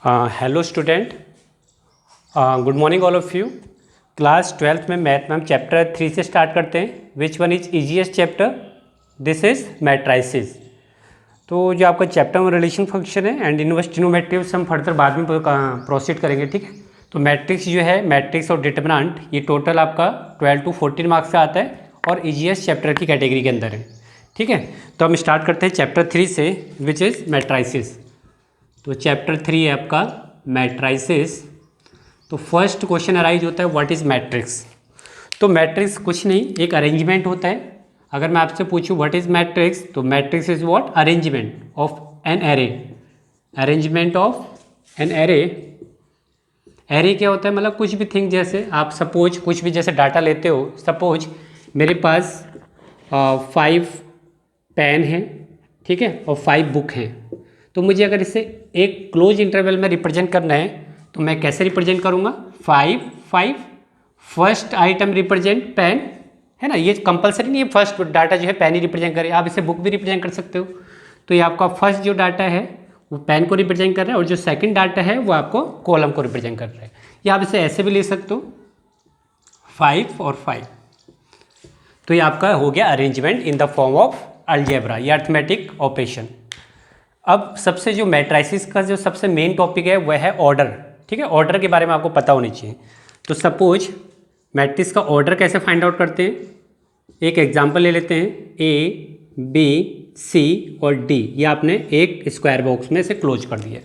Hello student, good morning all of you. Class 12th में math में हम chapter 3 से स्टार्ट करते हैं। Which one is easiest chapter? This is matrices. तो जो आपका चैप्टर में रिलेशन फंक्शन है एंड इनवर्स ट्रिग्नोमेट्रिक्स हम फर्दर बाद में प्रोसीड करेंगे, ठीक है। तो मैट्रिक्स जो है, मैट्रिक्स और डिटरमिनेंट, ये टोटल आपका 12 to 14 मार्क्स का आता है और इजीएस्ट चैप्टर की कैटेगरी के अंदर है, ठीक है। तो हम स्टार्ट करते हैं चैप्टर 3 से, विच इज़ मैट्राइसिस। तो चैप्टर 3 है आपका मैट्राइसिस। तो फर्स्ट क्वेश्चन अराइज होता है, व्हाट इज़ मैट्रिक्स। तो मैट्रिक्स कुछ नहीं, एक अरेंजमेंट होता है। अगर मैं आपसे पूछूं व्हाट इज़ मैट्रिक्स, तो matrix is what? Arrangement of an array. Arrangement of an array. Array क्या होता है? मतलब कुछ भी थिंग, जैसे आप सपोज कुछ भी जैसे डाटा लेते हो। सपोज मेरे पास 5 पेन हैं, ठीक है, और 5 बुक हैं। तो मुझे अगर इसे एक क्लोज इंटरवल में रिप्रेजेंट करना है तो मैं कैसे रिप्रेजेंट करूँगा? 5 5। फर्स्ट आइटम रिप्रेजेंट पेन, है ना। ये कंपलसरी नहीं है फर्स्ट डाटा जो है पेन ही रिप्रेजेंट करे, आप इसे बुक भी रिप्रेजेंट कर सकते हो। तो ये आपका फर्स्ट जो डाटा है वो पेन को रिप्रेजेंट कर रहा है और जो सेकंड डाटा है वो आपको कॉलम को रिप्रेजेंट कर रहा है। या आप इसे ऐसे भी ले सकते हो, 5 और 5। तो ये आपका हो गया arrangement in the form of algebra या अर्थमेटिक ऑपरेशन। अब सबसे जो मैट्राइसिस का जो सबसे मेन टॉपिक है वह है ऑर्डर, ठीक है। ऑर्डर के बारे में आपको पता होनी चाहिए। तो सपोज मैट्रिक्स का ऑर्डर कैसे फाइंड आउट करते हैं, एक एग्जांपल ले लेते हैं। ए, बी, सी और डी, ये आपने एक स्क्वायर बॉक्स में से क्लोज कर दिया।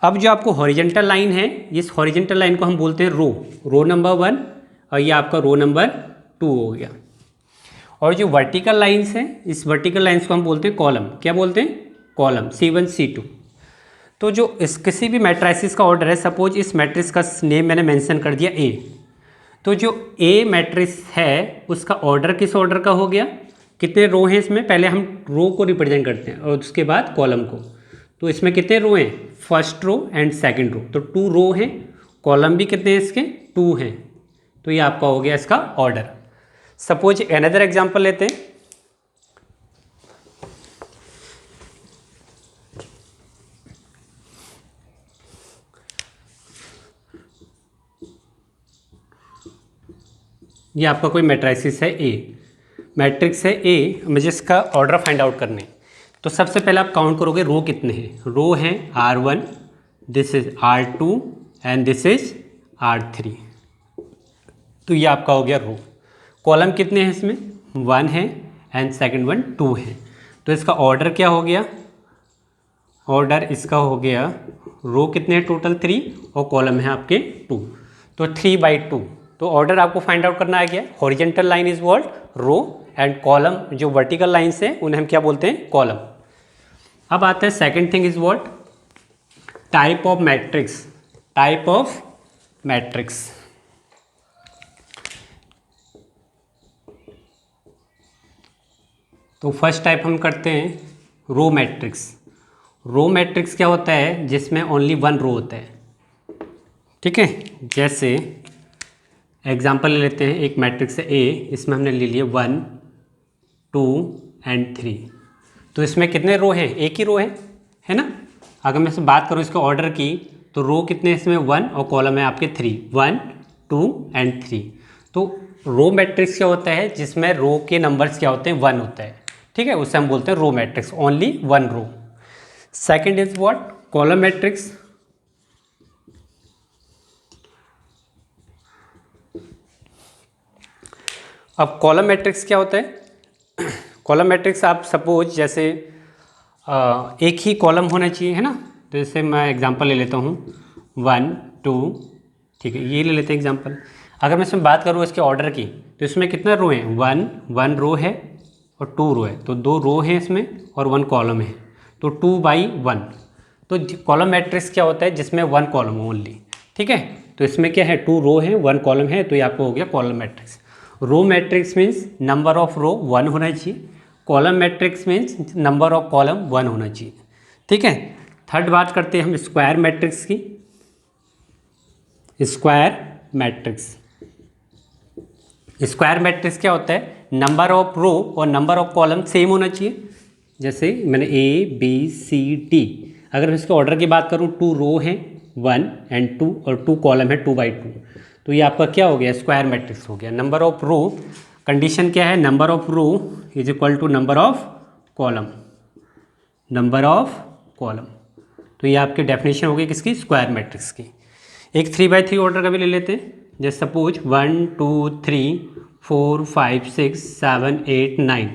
अब जो आपको हॉरिजेंटल लाइन है, इस हॉरिजेंटल लाइन को हम बोलते हैं रो नंबर 1, और ये आपका रो नंबर 2 हो गया। और जो वर्टिकल लाइन्स हैं, इस वर्टिकल लाइन्स को हम बोलते हैं कॉलम। क्या बोलते हैं? Column, C1 C2। तो जो इस किसी भी मैट्राइसिस का ऑर्डर है, सपोज इस मैट्रिक्स का नेम मैंने मेंशन कर दिया A। तो जो A मैट्रिक्स है उसका ऑर्डर किस ऑर्डर का हो गया? कितने रो हैं इसमें? पहले हम रो को रिप्रेजेंट करते हैं और उसके बाद कॉलम को। तो इसमें कितने रो हैं? First row and second row. तो 2 रो हैं, कॉलम भी कितने हैं इसके? 2 हैं। तो ये आपका हो गया इसका ऑर्डर। सपोज अनदर एग्जाम्पल लेते हैं। ये आपका कोई मैट्राइसिस है ए, मैट्रिक्स है ए, मुझे इसका ऑर्डर फाइंड आउट करने। तो सबसे पहले आप काउंट करोगे रो कितने हैं। रो हैं R1, this is R2 and this is R3। तो ये आपका हो गया रो। कॉलम कितने हैं इसमें? 1 है एंड सेकंड वन 2 है। तो इसका ऑर्डर क्या हो गया? ऑर्डर इसका हो गया, रो कितने हैं टोटल? 3 और कॉलम है आपके 2। तो 3/2। तो ऑर्डर आपको फाइंड आउट करना आ गया। Horizontal line is what? Row, and column जो वर्टिकल लाइन्स हैं उन्हें हम क्या बोलते हैं? कॉलम। अब आते हैं second thing is what? Type of matrix. Type of matrix. तो फर्स्ट टाइप हम करते हैं रो मैट्रिक्स। रो मैट्रिक्स क्या होता है? जिसमें ओनली 1 रो होता है, ठीक है। जैसे एग्जाम्पल ले लेते हैं, एक मैट्रिक्स है ए, इसमें हमने ले लिया 1 2 एंड 3। तो इसमें कितने रो हैं? एक ही रो है ना। अगर मैं इससे बात करूँ इसके ऑर्डर की, तो रो कितने हैं इसमें? 1 और कॉलम है आपके 3, 1 2 एंड 3। तो रो मैट्रिक्स क्या होता है? जिसमें रो के नंबर्स क्या होते हैं? 1 होता है, ठीक है। उससे हम बोलते हैं row matrix, only 1 row. Second is what? Column matrix. अब कॉलम मैट्रिक्स क्या होता है? कॉलम मैट्रिक्स आप सपोज जैसे एक ही कॉलम होना चाहिए, है ना। तो जैसे मैं एग्जांपल ले लेता हूँ 1 2, ठीक है, ये ले लेते हैं एग्जांपल। अगर मैं इसमें बात करूँ इसके ऑर्डर की, तो इसमें कितना रो हैं? 1 रो है और 2 रो है। तो 2 रो हैं इसमें और 1 कॉलम है, तो 2/1। तो कॉलम मैट्रिक्स क्या होता है? जिसमें 1 कॉलम ओनली, ठीक है। तो इसमें क्या है? 2 रो है, 1 कॉलम है, तो ये आपको हो गया column matrix. Row matrix means number of row 1 होना चाहिए, column matrix means number of column 1 होना चाहिए, ठीक है। थर्ड बात करते हैं हम स्क्वायर मैट्रिक्स की। Square matrix. स्क्वायर मैट्रिक्स क्या होता है? नंबर ऑफ रो और नंबर ऑफ कॉलम सेम होना चाहिए। जैसे मैंने A B C D, अगर मैं इसके ऑर्डर की बात करूँ, 2 रो हैं 1 एंड 2 और 2 कॉलम है 2/2, तो ये आपका क्या हो गया, स्क्वायर मैट्रिक्स हो गया। नंबर ऑफ रो, कंडीशन क्या है, number of row is equal to number of column, number of column. तो ये आपकी डेफिनेशन होगी किसकी, स्क्वायर मैट्रिक्स की। एक 3/3 ऑर्डर का भी ले लेते हैं, जैसे सपोज 1 2 3 4 5 6 7 8 9।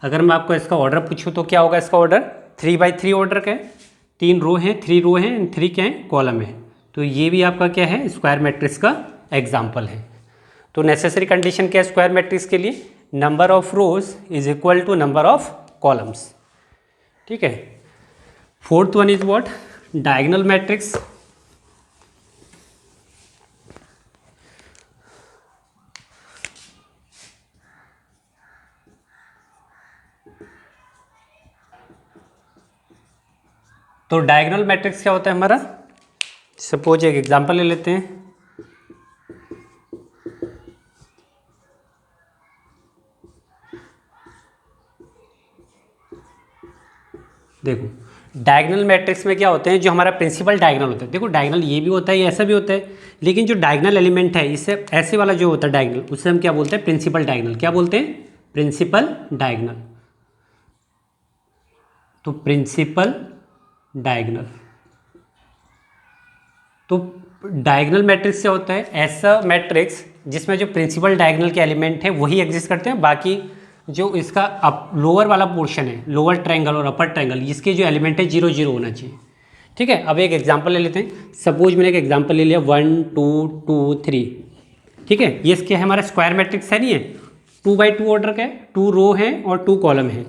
अगर मैं आपको इसका ऑर्डर पूछूं तो क्या होगा इसका ऑर्डर, 3/3 ऑर्डर का है, 3 रो हैं, 3 रो हैं, 3 क्या है, कॉलम है। तो ये भी आपका क्या है, स्क्वायर मैट्रिक्स का एग्जाम्पल है। तो नेसेसरी कंडीशन क्या है स्क्वायर मैट्रिक्स के लिए, number of rows is equal to number of columns. ठीक है। Fourth one is what, diagonal matrix. तो डायगोनल मैट्रिक्स क्या होता है हमारा, सपोज एक एग्जांपल ले लेते हैं। देखो डायगोनल मैट्रिक्स में क्या होते हैं, जो हमारा प्रिंसिपल डायगोनल होता है, देखो डायगोनल ये भी होता है, ये ऐसा भी होता है, लेकिन जो डायगोनल एलिमेंट है इससे ऐसे वाला जो होता है डायगोनल, उससे हम क्या बोलते हैं, प्रिंसिपल डायगोनल। क्या बोलते हैं, प्रिंसिपल डायगोनल। तो प्रिंसिपल डायगोनल, तो डायगोनल मैट्रिक्स क्या होता है, ऐसा मैट्रिक्स जिसमें जो प्रिंसिपल डायगोनल के एलिमेंट है वही एग्जिस्ट करते हैं, बाकी जो इसका लोअर वाला पोर्शन है, लोअर ट्रायंगल और अपर ट्रायंगल, इसके जो एलिमेंट है 0 0 होना चाहिए। ठीक है। अब एक एग्जांपल ले लेते हैं, सपोज मैंने एक एग्जांपल ले लिया 1 2 2 3। ठीक है। ये इसके हमारा स्क्वायर मैट्रिक्स है, नहीं है, 2/2 ऑर्डर का है, 2 रो है और 2 कॉलम है।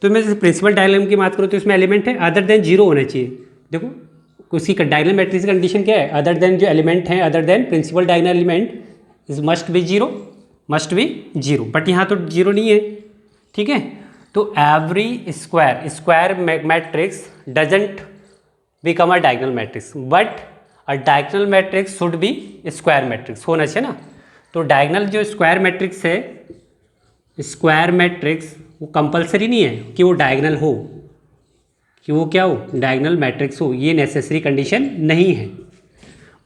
तो मैं जैसे प्रिंसिपल डायगोनल की बात करूँ तो इसमें एलिमेंट है अदर देन 0 होना चाहिए। देखो उसकी डायगोनल मैट्रिक्स की कंडीशन क्या है, अदर देन जो एलिमेंट है, other than principal diagonal element is must be 0, must be 0, but यहाँ तो 0 नहीं है। ठीक है। तो every square matrix doesn't become a diagonal matrix, but a diagonal matrix should be square matrix होना चाहिए ना। तो डायगोनल जो स्क्वायर मैट्रिक्स है, स्क्वायर मैट्रिक्स वो कंपलसरी नहीं है कि वो डायगोनल हो, कि वो क्या हो, डायगोनल मैट्रिक्स हो, ये नेसेसरी कंडीशन नहीं है।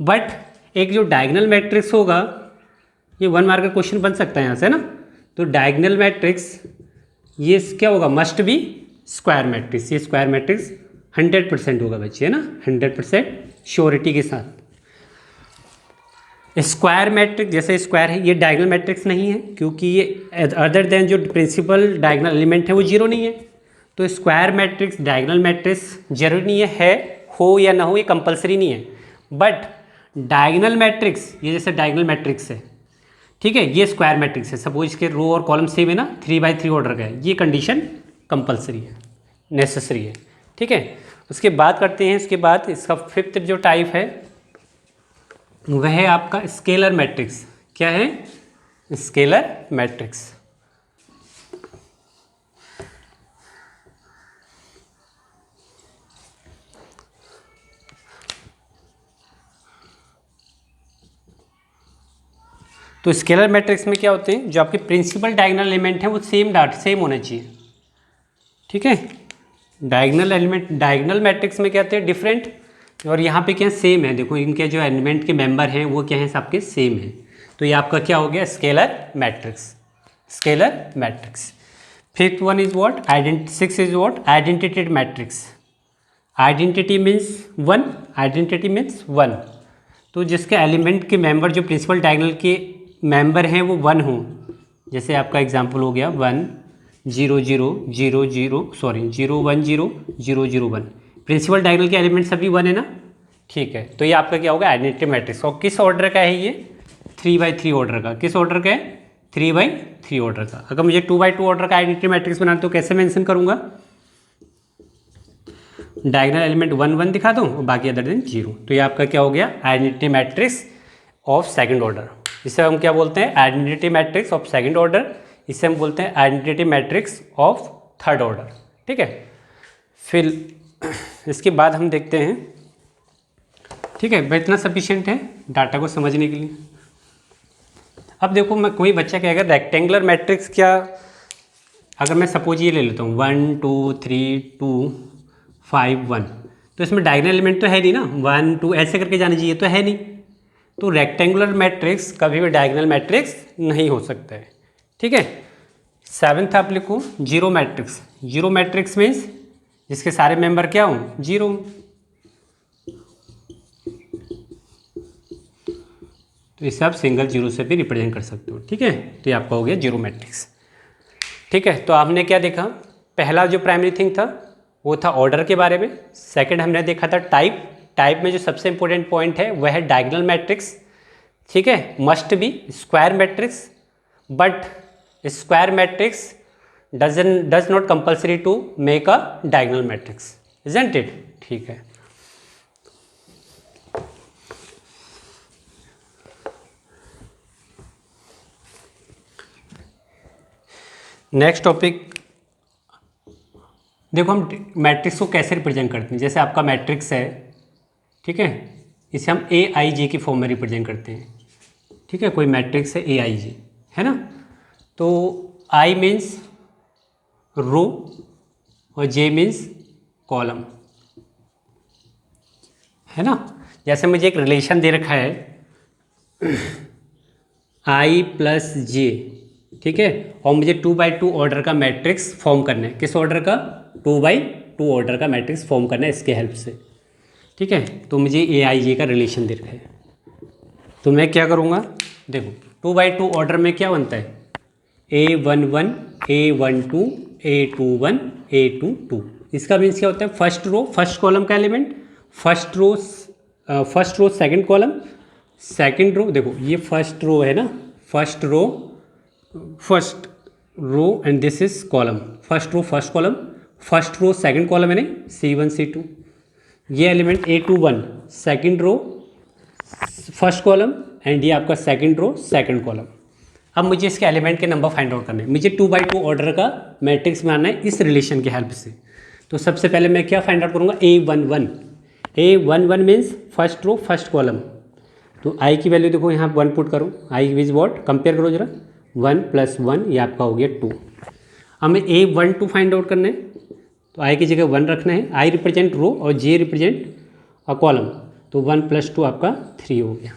बट एक जो डायगोनल मैट्रिक्स होगा, ये 1 मार्क का क्वेश्चन बन सकता है यहाँ से ना। तो डायगोनल मैट्रिक्स ये क्या होगा, मस्ट बी स्क्वायर मैट्रिक्स। ये स्क्वायर मैट्रिक्स 100% होगा बच्चे, है ना, 100% श्योरिटी के साथ। स्क्वायर मैट्रिक्स जैसे स्क्वायर है, ये डायगोनल मैट्रिक्स नहीं है, क्योंकि ये अदर देन जो प्रिंसिपल डायगोनल एलिमेंट है वो 0 नहीं है। तो स्क्वायर मैट्रिक्स डायगोनल मैट्रिक्स जरूरी नहीं है हो या ना हो, ये कंपलसरी नहीं है। बट डायगोनल मैट्रिक्स, ये जैसे डायगोनल मैट्रिक्स है, ठीक है, ये स्क्वायर मैट्रिक्स है, सपोज इसके रो और कॉलम सेम है ना, 3/3 ऑर्डर का है, ये कंडीशन कंपलसरी है, नेसेसरी है। ठीक है। उसके बाद करते हैं, इसके बाद इसका फिफ्थ जो टाइप है वह है आपका स्केलर मैट्रिक्स। क्या है, स्केलर मैट्रिक्स। तो स्केलर मैट्रिक्स में क्या होते हैं, जो आपके प्रिंसिपल डायगोनल एलिमेंट है वो सेम होना चाहिए। ठीक है। डायगोनल एलिमेंट, डायगोनल मैट्रिक्स में क्या होते हैं, डिफरेंट, और यहाँ पे क्या सेम है। देखो इनके जो एलिमेंट के मेंबर हैं वो क्या है, सबके सेम है। तो ये आपका क्या हो गया, scalar matrix, scalar matrix. Fifth one is what, six is what, identity matrix. Identity means 1, identity means 1। तो जिसके एलिमेंट के मेंबर जो प्रिंसिपल डायगोनल के मेंबर हैं वो 1 हों, जैसे आपका एग्जांपल हो गया 1 0 0 0 0 सॉरी 0 1 0 0 0 1, प्रिंसिपल डायगोनल के एलिमेंट सभी 1 है ना। ठीक है। तो ये आपका क्या होगा, आइडेंटिटी मैट्रिक्स। और किस ऑर्डर का है ये, 3/3 ऑर्डर का। किस ऑर्डर का है, 3/3 ऑर्डर का। अगर मुझे 2/2 ऑर्डर का आइडेंटिटी मैट्रिक्स बनाना तो कैसे मेंशन करूंगा, डायगोनल एलिमेंट 1 1 दिखा दूँ और बाकी अदर देन 0। तो ये आपका क्या हो गया, identity matrix of second order. इसे हम क्या बोलते हैं, identity matrix of second order. इसे हम बोलते हैं identity matrix of third order. ठीक है। फिर इसके बाद हम देखते हैं, ठीक है, इतना सफिशिएंट है डाटा को समझने के लिए। अब देखो मैं, कोई बच्चा कहेगा रेक्टेंगुलर मैट्रिक्स क्या, अगर मैं सपोज ये ले लेता हूँ 1 2 3 2 5 1, तो इसमें डायगोनल एलिमेंट तो है नहीं ना, 1 2 ऐसे करके जाने चाहिए, तो है नहीं। तो रेक्टेंगुलर मैट्रिक्स कभी भी डायगोनल मैट्रिक्स नहीं हो सकता है, ठीक है। 7th आप लिखो zero matrix. Zero matrix means जिसके सारे मेंबर क्या हों, जीरो। तो इसे आप सिंगल जीरो से भी रिप्रेजेंट कर सकते हो, ठीक है। तो ये आपका हो गया जीरो मैट्रिक्स, ठीक है। तो आपने क्या देखा, पहला जो प्राइमरी थिंग था वो था ऑर्डर के बारे में। सेकंड हमने देखा था टाइप। टाइप में जो सबसे इंपॉर्टेंट पॉइंट है वह है डायगोनल मैट्रिक्स, ठीक है। Must be square matrix, but square matrix does not compulsory to make a diagonal matrix, isn't it, ठीक है। नेक्स्ट टॉपिक देखो, हम मैट्रिक्स को कैसे रिप्रेजेंट करते हैं। जैसे आपका मैट्रिक्स है, ठीक है, इसे हम ए आई जे की फॉर्म में रिप्रेजेंट करते हैं, ठीक है। कोई मैट्रिक्स है ए आई जे, है ना। तो आई मीन्स रो और जे मीन्स कॉलम, है ना। जैसे मुझे एक रिलेशन दे रखा है आई प्लस जे, ठीक है, और मुझे 2x2 ऑर्डर का मैट्रिक्स फॉर्म करना है। किस ऑर्डर का, 2x2 ऑर्डर का मैट्रिक्स फॉर्म करना है इसके हेल्प से, ठीक है। तो मुझे ए आई जे का रिलेशन दे रखा है, तो मैं क्या करूँगा, देखो 2x2 ऑर्डर में क्या बनता है, A11 A12 A21 A22। इसका मीन्स क्या होता है, फर्स्ट रो फर्स्ट कॉलम का element, first row second column, second row, देखो ये फर्स्ट रो है ना, first row and this is column, first row first column, first row second column है नहीं, C1 C2। ये element A21 second row first column and ये आपका second row second column. अब मुझे इसके एलिमेंट के नंबर फाइंड आउट करने हैं। मुझे 2x2 ऑर्डर का मैट्रिक्स बनाना है इस रिलेशन के हेल्प से। तो सबसे पहले मैं क्या फाइंड आउट करूँगा, A11 means first row first column. तो आई की वैल्यू देखो यहाँ 1 पुट करो, आई विज वॉट, कंपेयर करो जरा, 1 + 1 ये आपका हो गया 2। अब हमें A12 फाइंड आउट करना है, तो आई की जगह 1 रखना है। आई रिप्रेजेंट रो और जे रिप्रेजेंट अ कॉलम, तो 1 + 2 आपका 3 हो गया।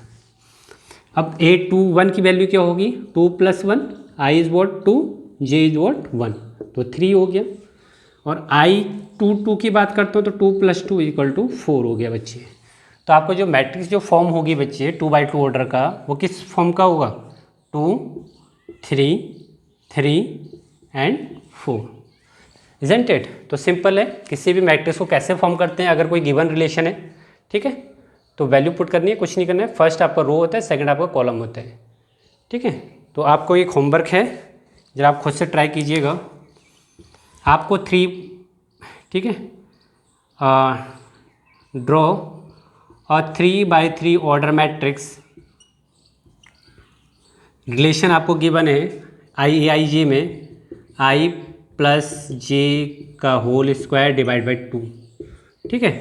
अब A21 की वैल्यू क्या होगी, 2 + 1, I is what 2, J is what 1, तो 3 हो गया। और I22 की बात करता हूँ तो 2 + 2 = 4 हो गया बच्चे। तो आपको जो मैट्रिक्स जो फॉर्म होगी बच्चे 2x2 ऑर्डर का, वो किस फॉर्म का होगा, 2 3 3 एंड 4, इजंट इट। तो सिंपल है, किसी भी मैट्रिक्स को कैसे फॉर्म करते हैं, अगर कोई गिवन रिलेशन है, ठीक है, तो वैल्यू पुट करनी है, कुछ नहीं करना है। फर्स्ट आपका रो होता है, सेकंड आपका कॉलम होता है, ठीक है। तो आपको एक होमवर्क है, जरा आप खुद से ट्राई कीजिएगा। आपको 3, ठीक है, ड्रॉ और 3x3 ऑर्डर मैट्रिक्स। रिलेशन आपको गिवन है I में I + J का होल स्क्वायर डिवाइड बाई 2, ठीक है।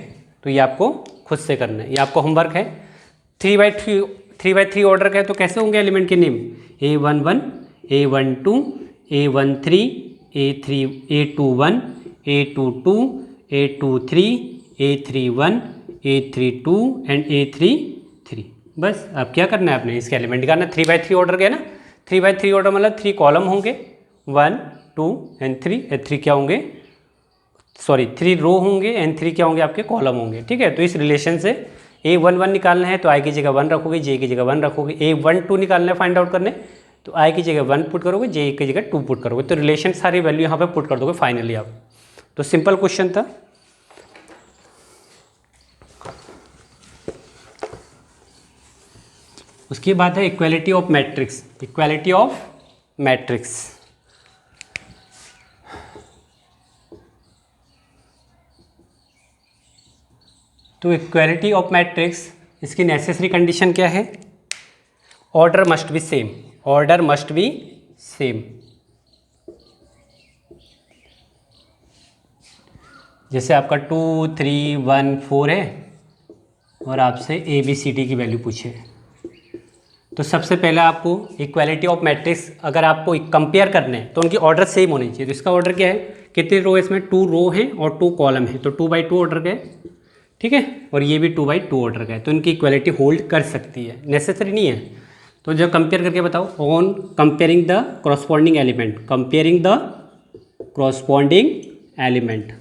तो ये आपको खुद से करना है, ये आपका होमवर्क है। 3x3 ऑर्डर का है, तो कैसे होंगे एलिमेंट के name, A11 A12 A13 A21 A22 A23 A31 A32 and A33। बस अब क्या करना है, आपने इसके एलिमेंट निकालना। 3x3 ऑर्डर गया ना, 3x3 ऑर्डर मतलब 3 कॉलम होंगे, 1 2 एंड 3 क्या होंगे, सॉरी 3 रो होंगे एंड 3 क्या होंगे, आपके कॉलम होंगे, ठीक है। तो इस रिलेशन से A11 निकालना है, तो आई की जगह 1 रखोगे, जे की जगह 1 रखोगे। A12 निकालना है, फाइंड आउट करने, तो आई की जगह 1 पुट करोगे, जे की जगह 2 पुट करोगे। तो रिलेशन सारी वैल्यू यहाँ पे पुट कर दोगे फाइनली आप। तो सिंपल क्वेश्चन था। उसके बाद है equality of matrix. Equality of matrix, तो इक्वालिटी ऑफ मैट्रिक्स, इसकी नेसेसरी कंडीशन क्या है, order must be same, order must be same. जैसे आपका 2 3 1 4 है और आपसे ABCD की वैल्यू पूछे, तो सबसे पहले आपको इक्वालिटी ऑफ मैट्रिक्स अगर आपको कंपेयर करने हैं तो उनकी ऑर्डर सेम होनी चाहिए। तो इसका ऑर्डर क्या है, कितने रो है इसमें, 2 रो हैं और 2 कॉलम हैं, तो 2x2 ऑर्डर का है, ठीक है, और ये भी 2/2 ऑर्डर का है, तो इनकी इक्वलिटी होल्ड कर सकती है, नेसेसरी नहीं है। तो जब कंपेयर करके बताओ, on comparing the corresponding element, comparing the corresponding element.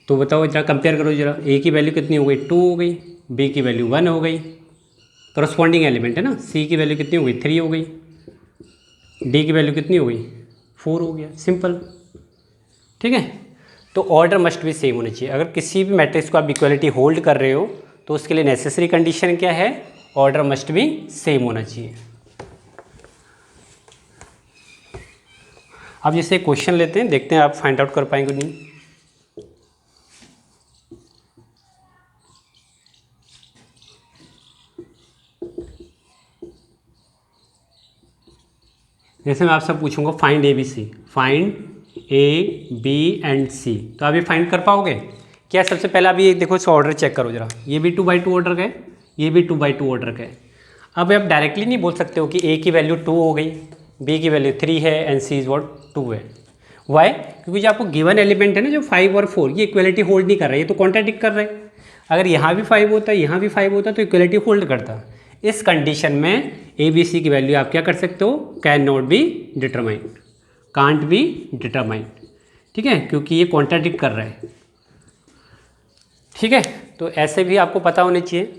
तो बताओ जरा कंपेयर करो जरा, ए की वैल्यू कितनी हो गई 2 हो गई, बी की वैल्यू 1 हो गई, करस्पॉन्डिंग एलिमेंट है ना, सी की वैल्यू कितनी हो गई 3 हो गई, डी की वैल्यू कितनी हो गई 4 हो गया, सिंपल। ठीक है, तो ऑर्डर मस्ट भी सेम होना चाहिए। अगर किसी भी मैट्रिक्स को आप इक्वलिटी होल्ड कर रहे हो तो उसके लिए नेसेसरी कंडीशन क्या है, ऑर्डर मस्ट भी सेम होना चाहिए। अब जैसे क्वेश्चन लेते हैं, देखते हैं आप फाइंड आउट कर पाएंगे नहीं। जैसे मैं आपसे पूछूंगा find A B C, find A B and C, तो अभी फाइंड कर पाओगे क्या? सबसे पहले अभी एक देखो, इसका ऑर्डर चेक करो जरा, ये भी 2/2 ऑर्डर का है, ये भी 2/2 ऑर्डर का है। अब आप डायरेक्टली नहीं बोल सकते हो कि ए की वैल्यू 2 हो गई, बी की वैल्यू 3 है एंड सी इज वॉट 2 है। वाई? क्योंकि जो आपको गिवन एलिमेंट है ना, जो 5 और 4, ये इक्वलिटी होल्ड नहीं कर रहा है, ये तो कॉन्ट्राडिक्ट कर रहा है। अगर यहाँ भी 5 होता, यहाँ भी 5 होता तो इक्वलिटी होल्ड करता। इस कंडीशन में ए बी सी की वैल्यू आप क्या कर सकते हो, can not be determined, can't be determined. ठीक है, क्योंकि ये कॉन्ट्राडिक्ट कर रहा है। ठीक है, तो ऐसे भी आपको पता होना चाहिए।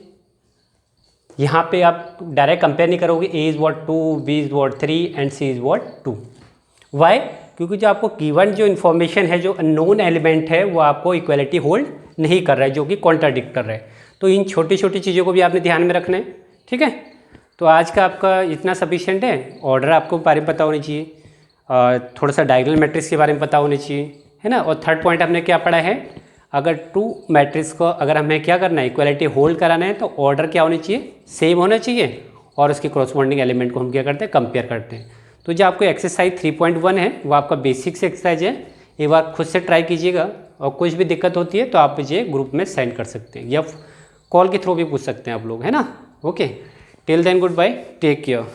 यहाँ पे आप डायरेक्ट कंपेयर नहीं करोगे, A is what 2, B is what 3 and C is what 2। Why? क्योंकि जो आपको गिवन जो इन्फॉर्मेशन है, जो अननोन एलिमेंट है, वो आपको इक्वलिटी होल्ड नहीं कर रहा है, जो कि कॉन्ट्राडिक्ट कर रहा है। तो इन छोटी छोटी चीज़ों को भी आपने ध्यान में रखना है। ठीक है, तो आज का आपका इतना सफिशिएंट है। ऑर्डर आपको बारे में पता होनी चाहिए, थोड़ा सा डायगोनल मैट्रिक्स के बारे में पता होनी चाहिए, है ना। और थर्ड पॉइंट हमने क्या पढ़ा है, अगर 2 मैट्रिक्स को अगर हमें क्या करना है, इक्वलिटी होल्ड कराना है, तो ऑर्डर क्या होनी चाहिए, सेम होना चाहिए, और उसके कॉरस्पॉन्डिंग एलिमेंट को हम क्या करते हैं, कंपेयर करते हैं। तो जो आपको एक्सरसाइज 3.1 है, वो आपका बेसिक से एक्सरसाइज है, एक बार खुद से ट्राई कीजिएगा, और कुछ भी दिक्कत होती है तो आप मुझे ग्रुप में सेंड कर सकते हैं, या कॉल के थ्रू भी पूछ सकते हैं आप लोग, है ना। Okay, till then good bye, take care.